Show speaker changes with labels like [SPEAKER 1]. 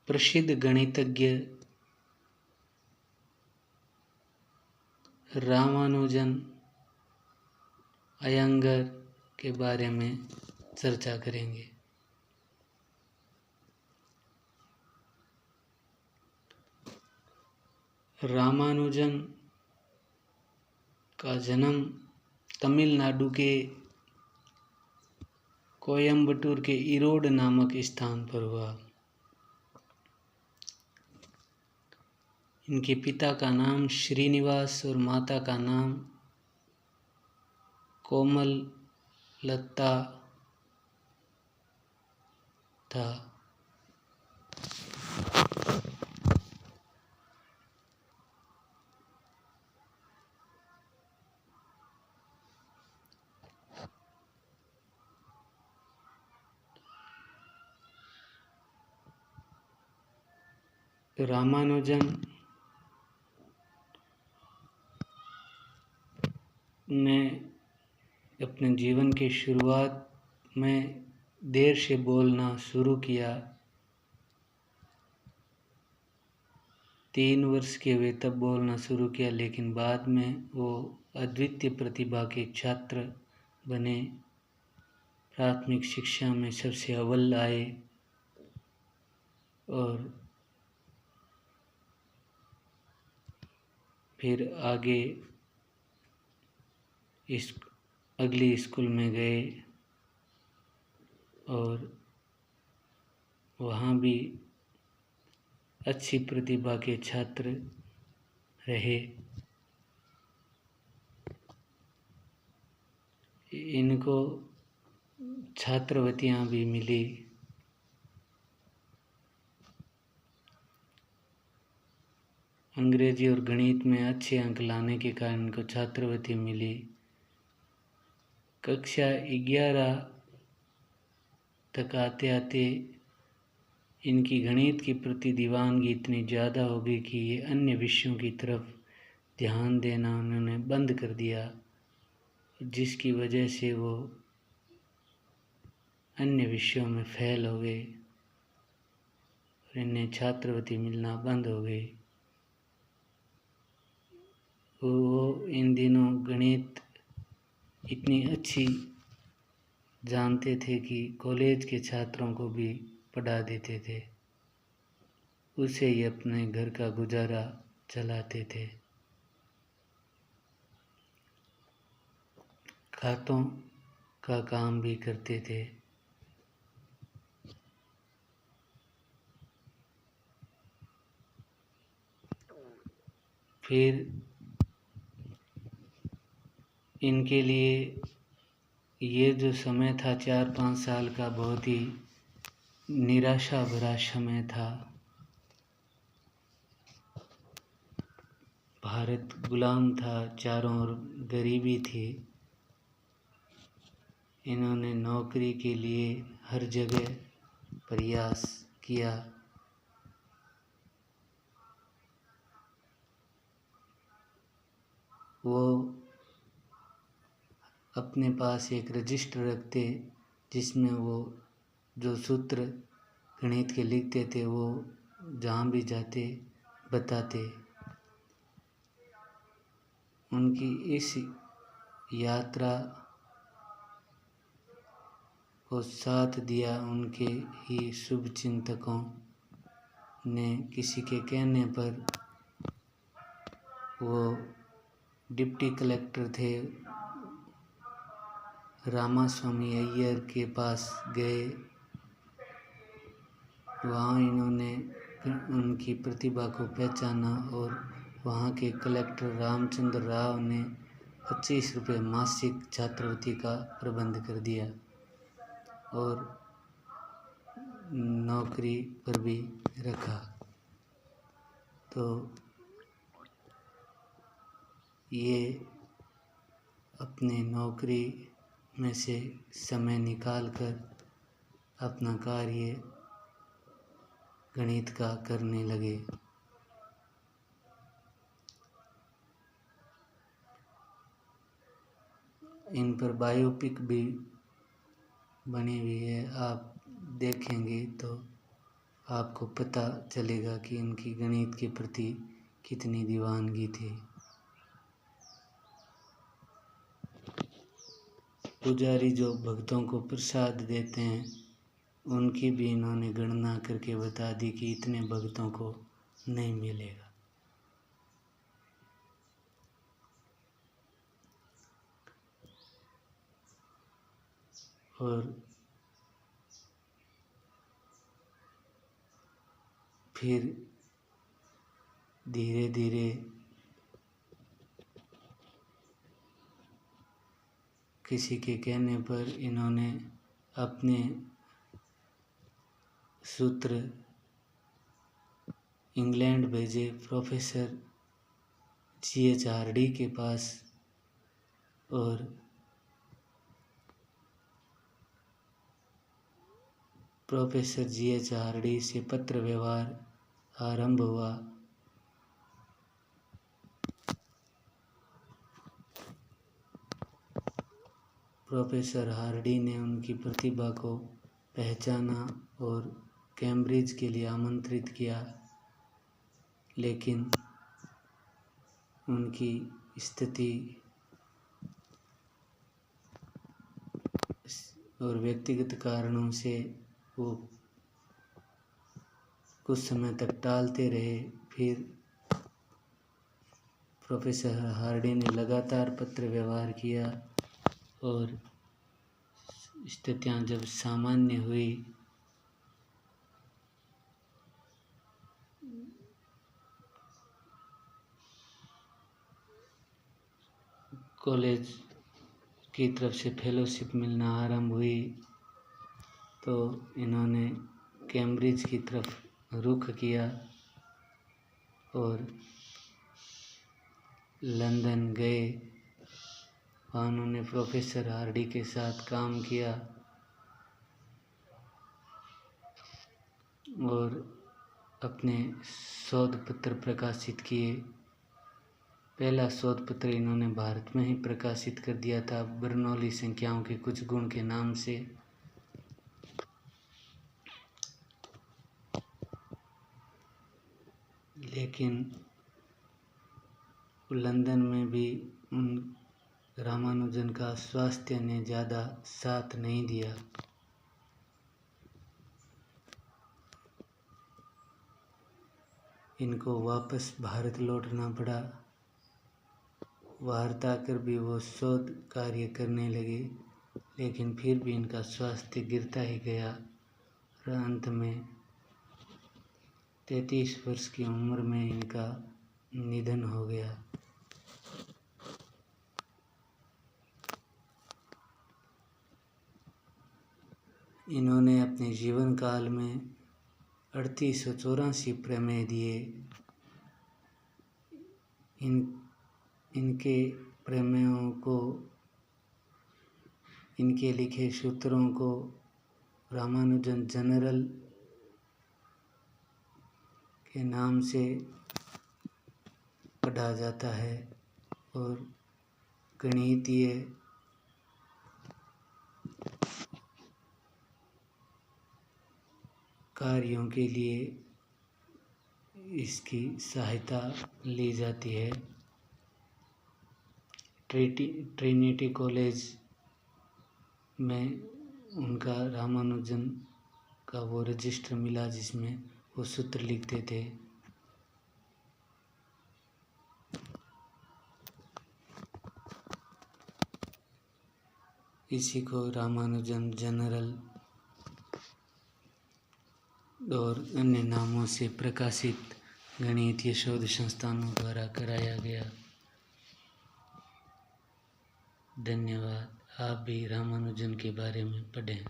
[SPEAKER 1] प्रसिद्ध गणितज्ञ रामानुजन अयंगर के बारे में चर्चा करेंगे। रामानुजन का जन्म तमिलनाडु के कोयम्बटूर के ईरोड नामक स्थान पर हुआ। इनके पिता का नाम श्रीनिवास और माता का नाम कोमललता था। रामानुजन ने अपने जीवन की शुरुआत में देर से बोलना शुरू किया। 3 वर्ष के हुए तब बोलना शुरू किया, लेकिन बाद में वो अद्वितीय प्रतिभा के छात्र बने। प्राथमिक शिक्षा में सबसे अव्वल आए और फिर आगे इस अगली स्कूल में गए और वहाँ भी अच्छी प्रतिभा के छात्र रहे। इनको छात्रवृत्तियाँ भी मिली। अंग्रेजी और गणित में अच्छे अंक लाने के कारण इनको छात्रवृत्ति मिली। कक्षा 11 तक आते आते इनकी गणित के प्रति दीवानगी इतनी ज़्यादा हो गई कि ये अन्य विषयों की तरफ ध्यान देना उन्होंने बंद कर दिया, जिसकी वजह से वो अन्य विषयों में फेल हो गए और इन्हें छात्रवृत्ति मिलना बंद हो गई। वो इन दिनों गणित इतनी अच्छी जानते थे कि कॉलेज के छात्रों को भी पढ़ा देते थे। उससे ही अपने घर का गुजारा चलाते थे। खातों का काम भी करते थे। फिर इनके लिए ये जो समय था 4-5 साल का, बहुत ही निराशा भरा समय था। भारत गुलाम था, चारों ओर गरीबी थी। इन्होंने नौकरी के लिए हर जगह प्रयास किया। वो अपने पास एक रजिस्टर रखते जिसमें वो जो सूत्र गणित के लिखते थे वो जहाँ भी जाते बताते। उनकी इस यात्रा को साथ दिया उनके ही शुभचिंतकों ने। किसी के कहने पर वो डिप्टी कलेक्टर थे, रामास्वामी अय्यर के पास गए। वहाँ इन्होंने उनकी प्रतिभा को पहचाना और वहाँ के कलेक्टर रामचंद्र राव ने 25 रुपये मासिक छात्रवृत्ति का प्रबंध कर दिया और नौकरी पर भी रखा। तो ये अपने नौकरी में से समय निकालकर अपना कार्य गणित का करने लगे। इन पर बायोपिक भी बनी हुई है, आप देखेंगे तो आपको पता चलेगा कि इनकी गणित के प्रति कितनी दीवानगी थी। पुजारी जो भक्तों को प्रसाद देते हैं उनकी भी इन्होंने गणना करके बता दी कि इतने भक्तों को नहीं मिलेगा। और फिर धीरे धीरे किसी के कहने पर इन्होंने अपने सूत्र इंग्लैंड भेजे प्रोफेसर G.H. हार्डी के पास और प्रोफेसर G.H. हार्डी से पत्र व्यवहार आरंभ हुआ। प्रोफेसर हार्डी ने उनकी प्रतिभा को पहचाना और कैम्ब्रिज के लिए आमंत्रित किया, लेकिन उनकी स्थिति और व्यक्तिगत कारणों से वो कुछ समय तक टालते रहे। फिर प्रोफेसर हार्डी ने लगातार पत्र व्यवहार किया और स्थितियां जब सामान्य हुई कॉलेज की तरफ से फेलोशिप मिलना आरंभ हुई तो इन्होंने कैम्ब्रिज की तरफ रुख किया और लंदन गए। वहाँ उन्होंने प्रोफेसर हार्डी के साथ काम किया और अपने शोध पत्र प्रकाशित किए। पहला शोध पत्र इन्होंने भारत में ही प्रकाशित कर दिया था, बर्नौली संख्याओं के कुछ गुण के नाम से। लेकिन लंदन में भी उन रामानुजन का स्वास्थ्य ने ज़्यादा साथ नहीं दिया। इनको वापस भारत लौटना पड़ा। भारत आकर भी वो शोध कार्य करने लगे, लेकिन फिर भी इनका स्वास्थ्य गिरता ही गया और अंत में 33 वर्ष की उम्र में इनका निधन हो गया। इन्होंने अपने जीवन काल में 3884 प्रमेय दिए। इनके प्रमेयों को, इनके लिखे सूत्रों को रामानुजन जनरल के नाम से पढ़ा जाता है और गणितीय कार्यों के लिए इसकी सहायता ली जाती है। ट्रिनिटी कॉलेज में उनका रामानुजन का वो रजिस्टर मिला जिसमें वो सूत्र लिखते थे। इसी को रामानुजन जनरल और अन्य नामों से प्रकाशित गणितीय शोध संस्थानों द्वारा कराया गया। धन्यवाद। आप भी रामानुजन के बारे में पढ़ें।